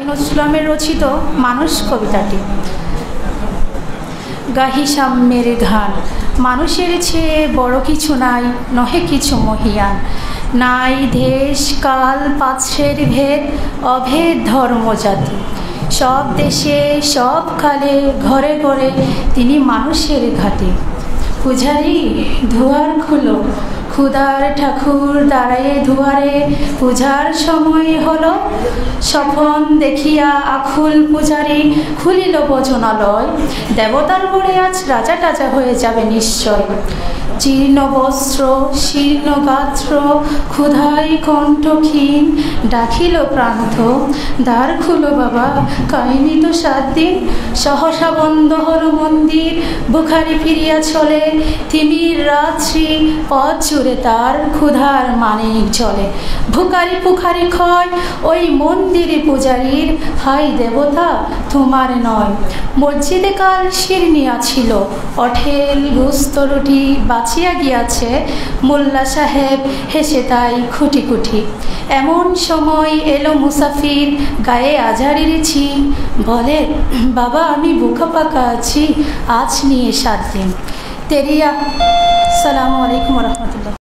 নজরুলের রচিত মানুষ কবিতাটি। গাহি সাম্যের গান, মানুষের চেয়ে বড় কিছু নাই, নহে কিছু মহিয়ান। নাই দেশ কাল পাত্রের ভেদ, অভেদ ধর্ম জাতি। সব দেশে সব কালে ঘরে ঘরে তিনি মানুষের ঘাটে। পূজারি দুয়ার খুলো, ক্ষুধার ঠাকুর দাঁড়ায়ে দুয়ারে, পূজার সময় হলো। স্বপন দেখিয়া আকুল পূজারি খুলিল ভোজনালয়। দেবতার ঘরে আজ রাজা টাজা হয়ে যাবে নিশ্চয়। জীর্ণ বস্ত্র শীর্ণ গাত্র, ক্ষুধায় কণ্ঠক্ষীণ, ডাকিল প্রান্ত। দ্বার খুলো বাবা, কাহিনী তো 7 দিন। সহসা বন্ধ হল মন্দির, বুখারি ফিরিয়া চলে। তিমির রাত্রি পথ জুড়ে তার ক্ষুধার মানিক জ্বলে। ভুখারি পুখারি ক্ষয় ওই মন্দিরে পূজারীর, হাই দেবতা তোমার নয়। মসজিদে কাল শিরনিয়া ছিল, অঠেল গুস্ত রুটি বাঁচিয়া গিয়াছে। মোল্লা সাহেব হেসে তাই খুঁটি খুঁটি। এমন সময় এলো মুসাফির, গায়ে আজারির ছিন। বলে বাবা আমি বুকা পাকা আছি, আজ নিয়ে 7 দিন। তেরিয়া। আসসালামু আলাইকুম রহমতুল্লাহ।